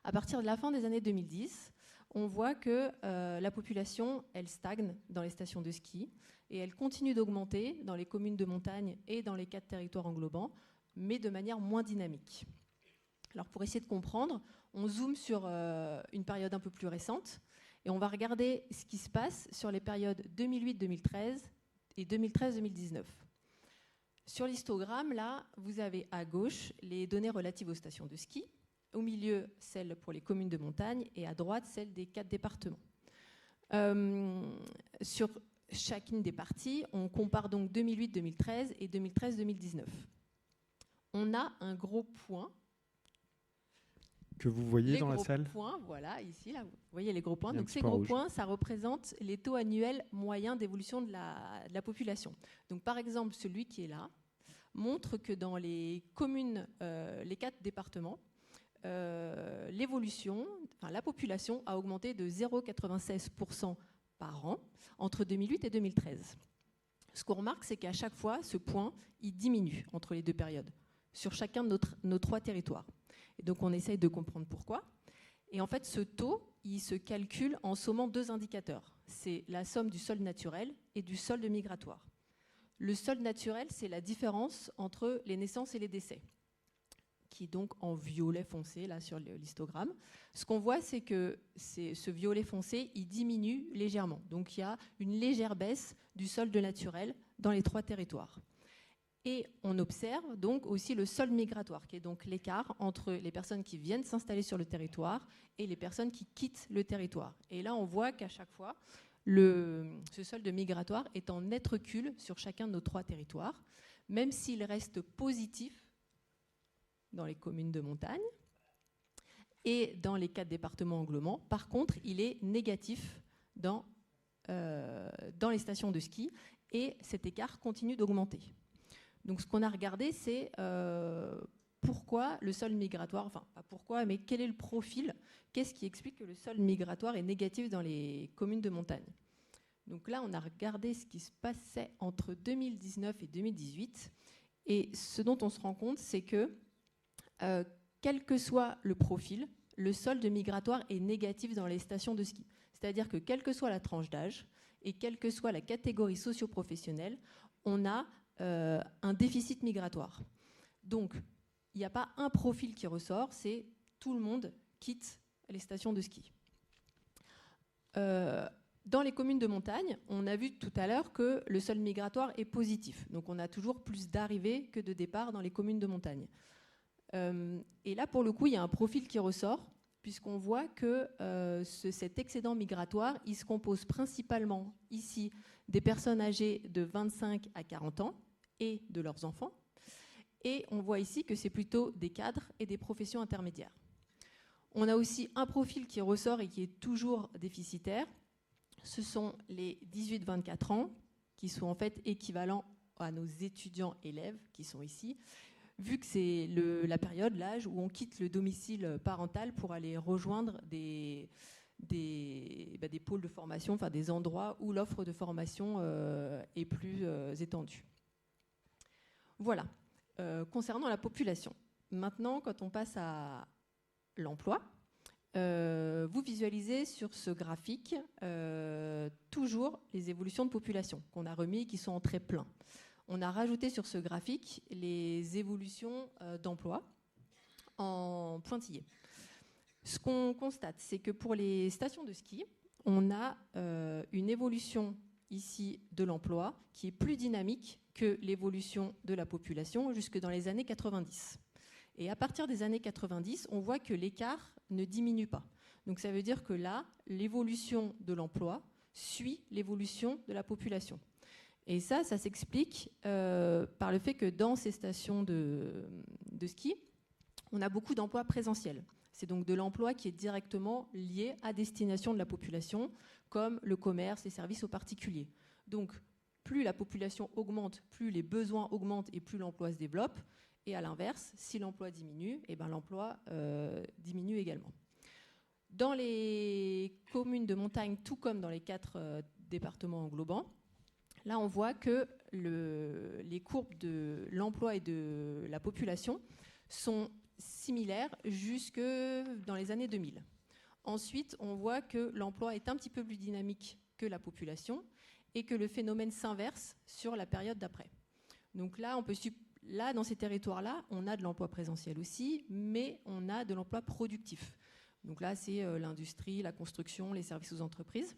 À partir de la fin des années 2010, on voit que la population, elle stagne dans les stations de ski et elle continue d'augmenter dans les communes de montagne et dans les 4 territoires englobants, mais de manière moins dynamique. Alors pour essayer de comprendre, on zoome sur une période un peu plus récente et on va regarder ce qui se passe sur les périodes 2008-2013 et 2013-2019. Sur l'histogramme, là, vous avez à gauche les données relatives aux stations de ski, au milieu celles pour les communes de montagne et à droite celles des 4 départements. Sur chacune des parties, on compare donc 2008-2013 et 2013-2019. On a un gros point. Que vous voyez dans la salle ? Points, voilà, ici, là, vous voyez les gros points. Donc ces gros points, ça représente les taux annuels moyens d'évolution de la population. Donc par exemple, celui qui est là montre que dans les communes, les 4 départements, l'évolution, enfin la population a augmenté de 0,96% par an entre 2008 et 2013. Ce qu'on remarque, c'est qu'à chaque fois, ce point, il diminue entre les 2 périodes, sur chacun de nos 3 territoires. Et donc on essaye de comprendre pourquoi. Et en fait, ce taux, il se calcule en sommant 2 indicateurs. C'est la somme du solde naturel et du solde migratoire. Le solde naturel, c'est la différence entre les naissances et les décès, qui est donc en violet foncé, là, sur l'histogramme. Ce qu'on voit, c'est que ce violet foncé, il diminue légèrement. Donc, il y a une légère baisse du solde naturel dans les 3 territoires. Et on observe donc aussi le solde migratoire, qui est donc l'écart entre les personnes qui viennent s'installer sur le territoire et les personnes qui quittent le territoire. Et là, on voit qu'à chaque fois, ce solde migratoire est en net recul sur chacun de nos 3 territoires, même s'il reste positif dans les communes de montagne et dans les 4 départements englobants. Par contre, il est négatif dans les stations de ski et cet écart continue d'augmenter. Donc ce qu'on a regardé, c'est pourquoi le solde migratoire, enfin pas pourquoi, mais quel est le profil, qu'est-ce qui explique que le solde migratoire est négatif dans les communes de montagne. Donc là, on a regardé ce qui se passait entre 2019 et 2018, et ce dont on se rend compte, c'est que quel que soit le profil, le solde migratoire est négatif dans les stations de ski. C'est-à-dire que quelle que soit la tranche d'âge et quelle que soit la catégorie socio-professionnelle, on a un déficit migratoire. Donc, il n'y a pas un profil qui ressort, c'est tout le monde quitte les stations de ski. Dans les communes de montagne, on a vu tout à l'heure que le solde migratoire est positif. Donc, on a toujours plus d'arrivées que de départs dans les communes de montagne. Et là, pour le coup, il y a un profil qui ressort, puisqu'on voit que cet excédent migratoire, il se compose principalement ici des personnes âgées de 25 à 40 ans et de leurs enfants. Et on voit ici que c'est plutôt des cadres et des professions intermédiaires. On a aussi un profil qui ressort et qui est toujours déficitaire. Ce sont les 18-24 ans, qui sont en fait équivalents à nos étudiants élèves qui sont ici, vu que c'est la période, l'âge où on quitte le domicile parental pour aller rejoindre des pôles de formation, enfin des endroits où l'offre de formation est plus étendue. Voilà, concernant la population. Maintenant, quand on passe à l'emploi, vous visualisez sur ce graphique toujours les évolutions de population qu'on a remis et qui sont en trait plein. On a rajouté sur ce graphique les évolutions d'emploi en pointillés. Ce qu'on constate, c'est que pour les stations de ski, on a une évolution ici de l'emploi qui est plus dynamique que l'évolution de la population jusque dans les années 90. Et à partir des années 90, on voit que l'écart ne diminue pas. Donc ça veut dire que là, l'évolution de l'emploi suit l'évolution de la population. Et ça s'explique par le fait que dans ces stations de ski, on a beaucoup d'emplois présentiels. C'est donc de l'emploi qui est directement lié à destination de la population, comme le commerce, les services aux particuliers. Donc, plus la population augmente, plus les besoins augmentent et plus l'emploi se développe. Et à l'inverse, si l'emploi diminue, eh ben l'emploi diminue également. Dans les communes de montagne, tout comme dans les 4 départements englobants, là, on voit que les courbes de l'emploi et de la population sont similaires jusque dans les années 2000. Ensuite, on voit que l'emploi est un petit peu plus dynamique que la population et que le phénomène s'inverse sur la période d'après. Donc là, dans ces territoires-là, on a de l'emploi présentiel aussi, mais on a de l'emploi productif. Donc là, c'est l'industrie, la construction, les services aux entreprises.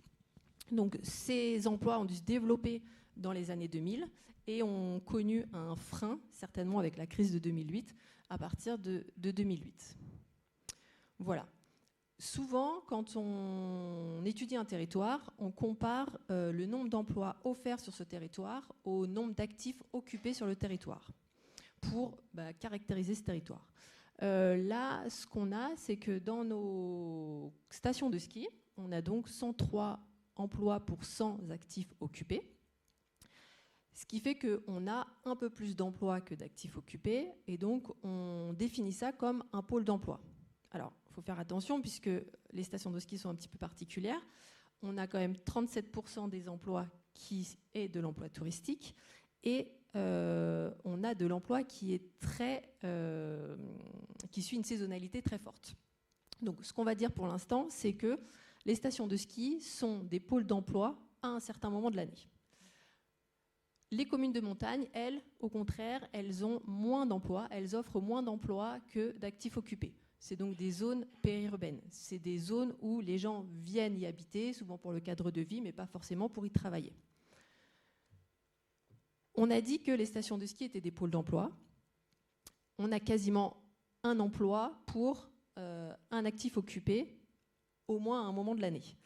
Donc ces emplois ont dû se développer dans les années 2000 et ont connu un frein, certainement avec la crise de 2008, à partir de 2008. Voilà. Souvent, quand on étudie un territoire, on compare le nombre d'emplois offerts sur ce territoire au nombre d'actifs occupés sur le territoire pour caractériser ce territoire. Là, ce qu'on a, c'est que dans nos stations de ski, on a donc 103 emplois pour 100 actifs occupés, ce qui fait qu'on a un peu plus d'emplois que d'actifs occupés, et donc on définit ça comme un pôle d'emploi. Alors, il faut faire attention puisque les stations de ski sont un petit peu particulières. On a quand même 37% des emplois qui est de l'emploi touristique et on a de l'emploi qui est qui suit une saisonnalité très forte. Donc, ce qu'on va dire pour l'instant, c'est que les stations de ski sont des pôles d'emploi à un certain moment de l'année. Les communes de montagne, elles, au contraire, elles ont moins d'emplois, elles offrent moins d'emplois que d'actifs occupés. C'est donc des zones périurbaines. C'est des zones où les gens viennent y habiter, souvent pour le cadre de vie, mais pas forcément pour y travailler. On a dit que les stations de ski étaient des pôles d'emploi. On a quasiment un emploi pour un actif occupé, au moins à un moment de l'année.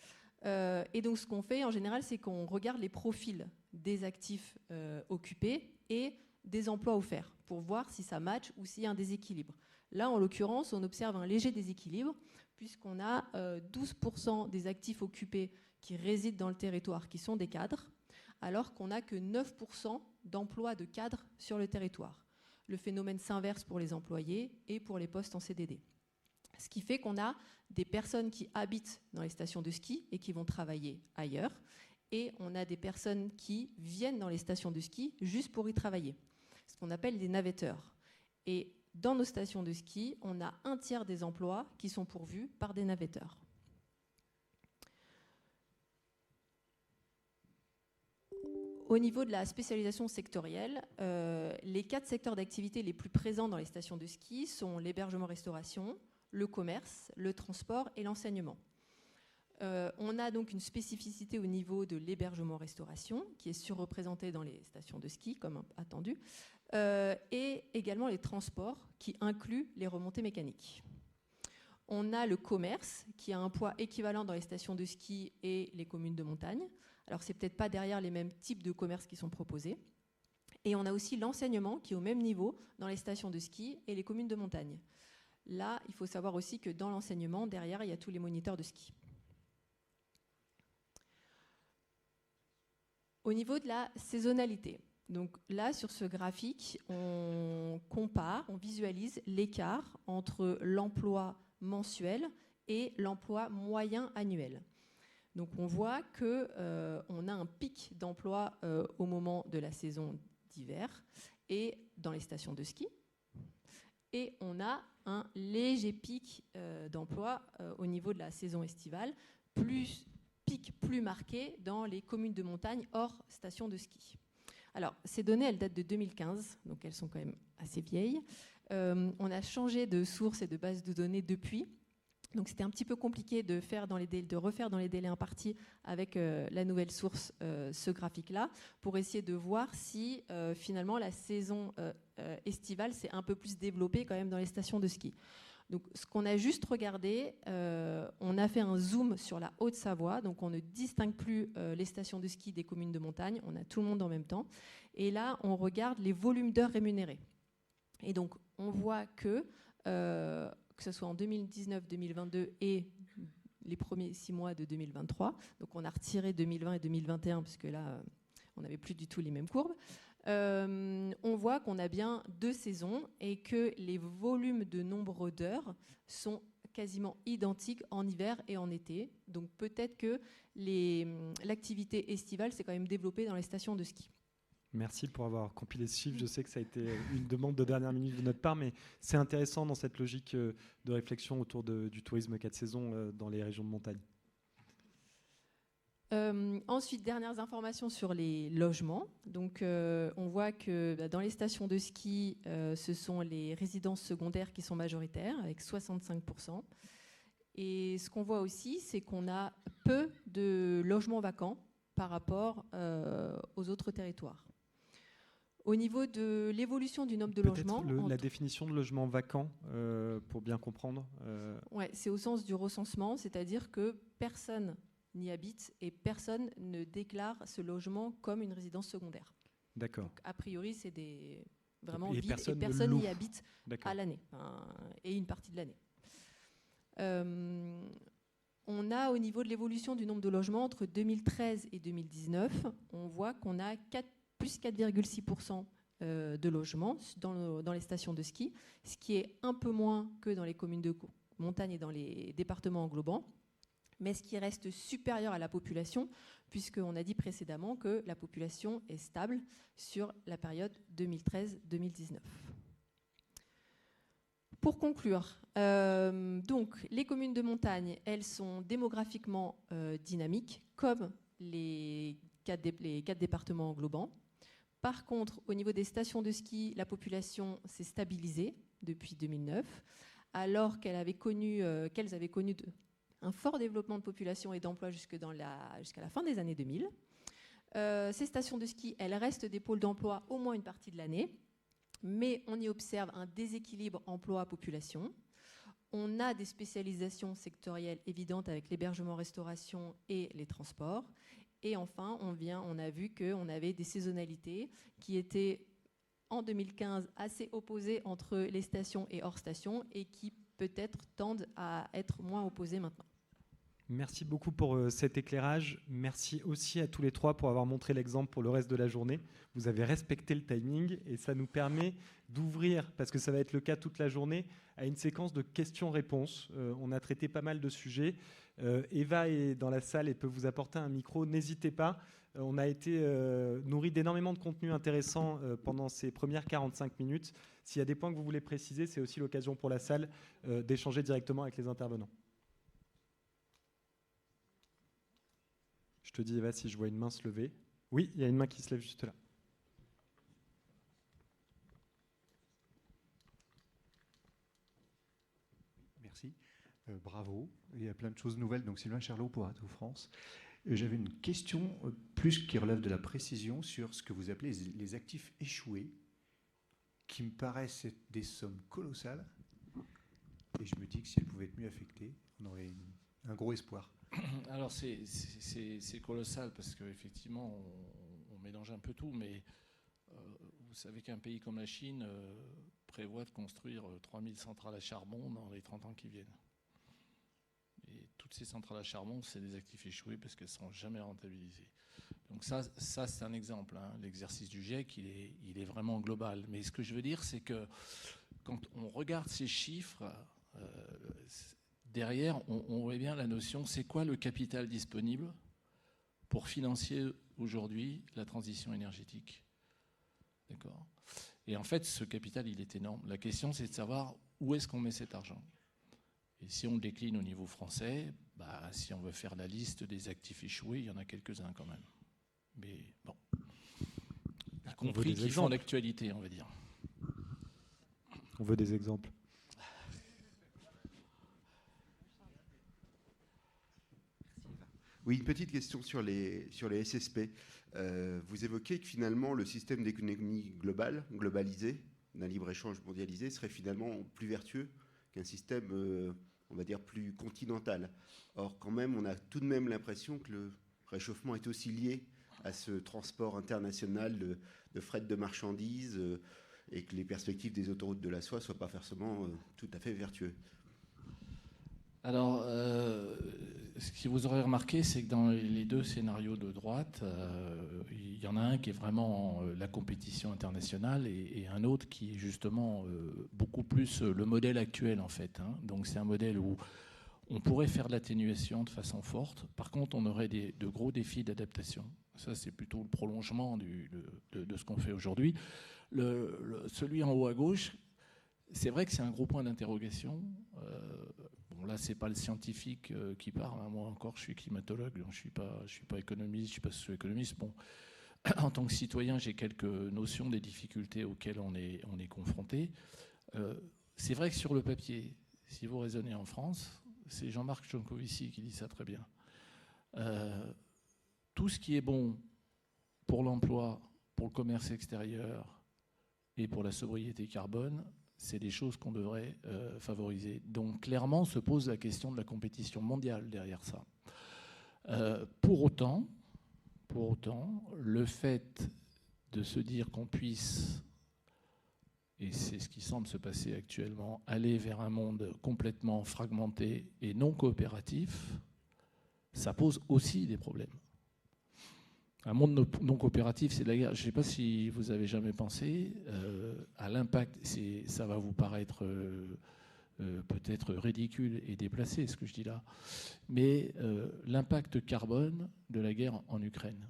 Et donc ce qu'on fait en général, c'est qu'on regarde les profils des actifs occupés et des emplois offerts pour voir si ça match ou s'il y a un déséquilibre. Là, en l'occurrence, on observe un léger déséquilibre puisqu'on a 12% des actifs occupés qui résident dans le territoire qui sont des cadres, alors qu'on n'a que 9% d'emplois de cadres sur le territoire. Le phénomène s'inverse pour les employés et pour les postes en CDD. Ce qui fait qu'on a des personnes qui habitent dans les stations de ski et qui vont travailler ailleurs, et on a des personnes qui viennent dans les stations de ski juste pour y travailler, ce qu'on appelle des navetteurs. Et dans nos stations de ski, on a un tiers des emplois qui sont pourvus par des navetteurs. Au niveau de la spécialisation sectorielle, les 4 secteurs d'activité les plus présents dans les stations de ski sont l'hébergement-restauration, le commerce, le transport et l'enseignement. On a donc une spécificité au niveau de l'hébergement-restauration qui est surreprésentée dans les stations de ski, comme attendu, et également les transports qui incluent les remontées mécaniques. On a le commerce qui a un poids équivalent dans les stations de ski et les communes de montagne. Alors, c'est peut-être pas derrière les mêmes types de commerces qui sont proposés. Et on a aussi l'enseignement qui est au même niveau dans les stations de ski et les communes de montagne. Là, il faut savoir aussi que dans l'enseignement, derrière, il y a tous les moniteurs de ski. Au niveau de la saisonnalité, donc là, sur ce graphique, on compare, on visualise l'écart entre l'emploi mensuel et l'emploi moyen annuel. Donc on voit qu'on a un pic d'emploi au moment de la saison d'hiver et dans les stations de ski. Et on a un léger pic d'emploi au niveau de la saison estivale, pic plus marqué dans les communes de montagne hors station de ski. Alors, ces données, elles datent de 2015, donc elles sont quand même assez vieilles. On a changé de source et de base de données depuis. Donc c'était un petit peu compliqué de refaire dans les délais impartis avec la nouvelle source ce graphique-là pour essayer de voir si finalement la saison estivale s'est un peu plus développée quand même dans les stations de ski. Donc ce qu'on a juste regardé, on a fait un zoom sur la Haute-Savoie, donc on ne distingue plus les stations de ski des communes de montagne, on a tout le monde en même temps. Et là, on regarde les volumes d'heures rémunérées. Et donc on voit que ce soit en 2019, 2022 et les premiers 6 mois de 2023. Donc on a retiré 2020 et 2021, puisque là, on n'avait plus du tout les mêmes courbes. On voit qu'on a bien 2 saisons et que les volumes de nombre d'heures sont quasiment identiques en hiver et en été. Donc peut-être que l'activité estivale s'est quand même développée dans les stations de ski. Merci pour avoir compilé ce chiffre. Je sais que ça a été une demande de dernière minute de notre part, mais c'est intéressant dans cette logique de réflexion autour du tourisme 4 saisons dans les régions de montagne. Ensuite, dernières informations sur les logements. Donc, on voit que dans les stations de ski, ce sont les résidences secondaires qui sont majoritaires, avec 65%. Et ce qu'on voit aussi, c'est qu'on a peu de logements vacants par rapport aux autres territoires. Au niveau de l'évolution du nombre de logements... La définition de logement vacant, pour bien comprendre. Ouais, c'est au sens du recensement, c'est-à-dire que personne n'y habite et personne ne déclare ce logement comme une résidence secondaire. D'accord. Donc, a priori, c'est vraiment vide personne et personne n'y habite à l'année, et une partie de l'année. On a au niveau de l'évolution du nombre de logements entre 2013 et 2019, on voit qu'on a plus 4,6% de logements dans les stations de ski, ce qui est un peu moins que dans les communes de montagne et dans les départements englobants, mais ce qui reste supérieur à la population, puisqu'on a dit précédemment que la population est stable sur la période 2013-2019. Pour conclure, donc, les communes de montagne, elles sont démographiquement dynamiques, comme les 4 départements englobants. Par contre, au niveau des stations de ski, la population s'est stabilisée depuis 2009, alors qu'elles avaient connu un fort développement de population et d'emploi jusqu'à la fin des années 2000. Ces stations de ski, elles restent des pôles d'emploi au moins une partie de l'année, mais on y observe un déséquilibre emploi-population. On a des spécialisations sectorielles évidentes avec l'hébergement-restauration et les transports. Et enfin, on a vu qu'on avait des saisonnalités qui étaient en 2015 assez opposées entre les stations et hors stations et qui peut-être tendent à être moins opposées maintenant. Merci beaucoup pour cet éclairage. Merci aussi à tous les trois pour avoir montré l'exemple pour le reste de la journée. Vous avez respecté le timing et ça nous permet d'ouvrir, parce que ça va être le cas toute la journée, à une séquence de questions-réponses. On a traité pas mal de sujets. Eva est dans la salle et peut vous apporter un micro. N'hésitez pas. On a été nourri d'énormément de contenu intéressant pendant ces premières 45 minutes. S'il y a des points que vous voulez préciser, c'est aussi l'occasion pour la salle d'échanger directement avec les intervenants. Je te dis, Eva, si je vois une main se lever. Oui, il y a une main qui se lève juste là. Merci. Bravo. Il y a plein de choses nouvelles. Donc, Sylvain Charlot pour Atout France. J'avais une question plus qui relève de la précision sur ce que vous appelez les actifs échoués, qui me paraissent être des sommes colossales. Et je me dis que si elles pouvaient être mieux affectées, on aurait un gros espoir. Alors c'est colossal parce qu'effectivement on mélange un peu tout, mais vous savez qu'un pays comme la Chine prévoit de construire 3000 centrales à charbon dans les 30 ans qui viennent. Et toutes ces centrales à charbon, c'est des actifs échoués parce qu'elles ne seront jamais rentabilisées. Donc ça c'est un exemple. Hein. L'exercice du GIEC, il est vraiment global. Mais ce que je veux dire, c'est que quand on regarde ces chiffres, derrière, on voit bien la notion, c'est quoi le capital disponible pour financer aujourd'hui la transition énergétique. D'accord ? Et en fait, ce capital, il est énorme. La question, c'est de savoir où est-ce qu'on met cet argent. Et si on le décline au niveau français, si on veut faire la liste des actifs échoués, il y en a quelques-uns quand même. Mais bon, y compris qui font l'actualité, on va dire. On veut des exemples. Oui, une petite question sur les SSP. Vous évoquez que finalement le système d'économie globalisé, d'un libre-échange mondialisé, serait finalement plus vertueux qu'un système, on va dire, plus continental. Or, quand même, on a tout de même l'impression que le réchauffement est aussi lié à ce transport international de fret de marchandises et que les perspectives des autoroutes de la soie ne soient pas forcément tout à fait vertueux. Alors, ce que vous aurez remarqué, c'est que dans les deux scénarios de droite, il y en a un qui est vraiment la compétition internationale et un autre qui est justement beaucoup plus le modèle actuel, en fait. Hein. Donc, c'est un modèle où on pourrait faire de l'atténuation de façon forte. Par contre, on aurait de gros défis d'adaptation. Ça, c'est plutôt le prolongement de ce qu'on fait aujourd'hui. Celui en haut à gauche, c'est vrai que c'est un gros point d'interrogation. Bon, là, c'est pas le scientifique qui parle. Hein. Moi encore, je suis climatologue, donc je suis pas économiste, je suis pas socio-économiste. Bon, en tant que citoyen, j'ai quelques notions des difficultés auxquelles on est confronté. C'est vrai que sur le papier, si vous raisonnez en France, c'est Jean-Marc Jancovici qui dit ça très bien. Tout ce qui est bon pour l'emploi, pour le commerce extérieur et pour la sobriété carbone, c'est des choses qu'on devrait favoriser. Donc clairement se pose la question de la compétition mondiale derrière ça. Pour autant, le fait de se dire qu'on puisse, et c'est ce qui semble se passer actuellement, aller vers un monde complètement fragmenté et non coopératif, ça pose aussi des problèmes. Un monde non coopératif, c'est de la guerre. Je ne sais pas si vous avez jamais pensé à l'impact. Ça va vous paraître peut-être ridicule et déplacé, ce que je dis là. Mais l'impact carbone de la guerre en Ukraine,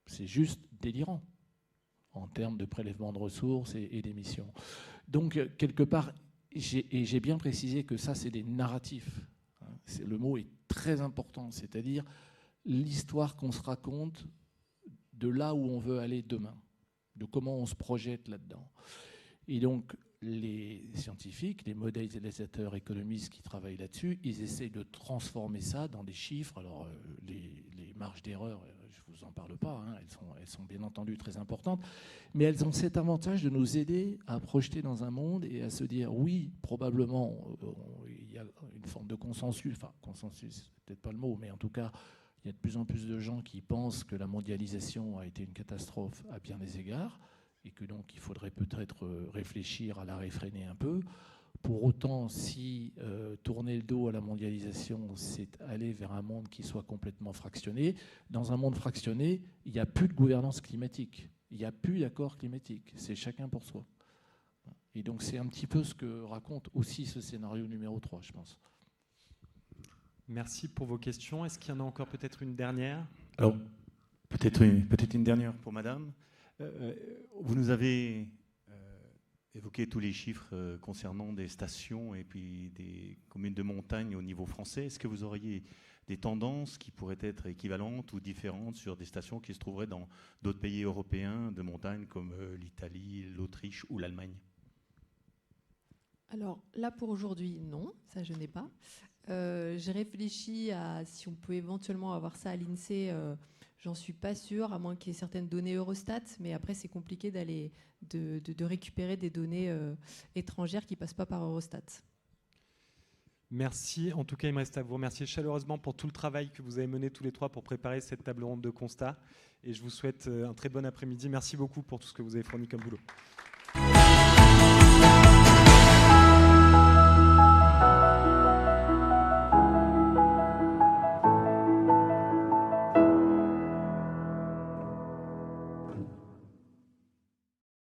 c'est juste délirant en termes de prélèvement de ressources et d'émissions. Donc, quelque part, j'ai bien précisé que ça, c'est des narratifs. Le mot est très important, c'est-à-dire l'histoire qu'on se raconte de là où on veut aller demain, de comment on se projette là-dedans. Et donc, les scientifiques, les modélisateurs économistes qui travaillent là-dessus, ils essayent de transformer ça dans des chiffres. Alors, les marges d'erreur, je ne vous en parle pas, hein, elles sont bien entendu très importantes, mais elles ont cet avantage de nous aider à projeter dans un monde et à se dire, oui, probablement, il y a une forme de consensus, enfin, consensus, c'est peut-être pas le mot, mais en tout cas, il y a de plus en plus de gens qui pensent que la mondialisation a été une catastrophe à bien des égards, et que donc il faudrait peut-être réfléchir à la réfréner un peu. Pour autant, si tourner le dos à la mondialisation, c'est aller vers un monde qui soit complètement fractionné, dans un monde fractionné, il n'y a plus de gouvernance climatique, il n'y a plus d'accord climatique, c'est chacun pour soi. Et donc c'est un petit peu ce que raconte aussi ce scénario numéro 3, je pense. Merci pour vos questions. Est-ce qu'il y en a encore peut-être une dernière ? Alors, peut-être une dernière pour madame. Vous nous avez évoqué tous les chiffres concernant des stations et puis des communes de montagne au niveau français. Est-ce que vous auriez des tendances qui pourraient être équivalentes ou différentes sur des stations qui se trouveraient dans d'autres pays européens de montagne comme l'Italie, l'Autriche ou l'Allemagne ? Alors là, pour aujourd'hui, non, ça je n'ai pas. J'ai réfléchi à si on peut éventuellement avoir ça à l'INSEE. J'en suis pas sûre, à moins qu'il y ait certaines données Eurostat, mais après c'est compliqué de récupérer des données étrangères qui passent pas par Eurostat. Merci. En tout cas, il me reste à vous remercier chaleureusement pour tout le travail que vous avez mené tous les trois pour préparer cette table ronde de constat. Et je vous souhaite un très bon après-midi. Merci beaucoup pour tout ce que vous avez fourni comme boulot.